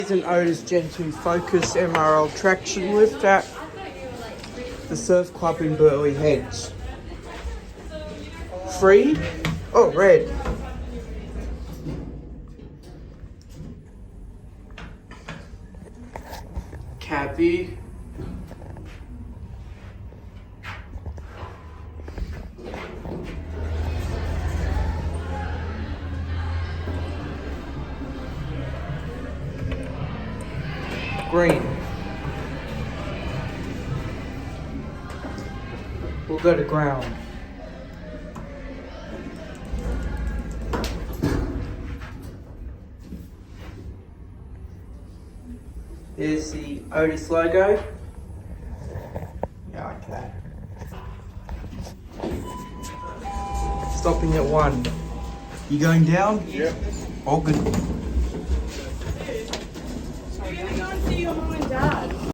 Here's an Otis Gen2 Focus MRL Traction lift at the Surf Club in Burleigh Heads. Free? Oh, red. Cappy. Green. We'll go to ground. Here's the Otis logo. Yeah, okay. Stopping at 1. You going down? Yep. All good. You're gonna go and see your mum and dad.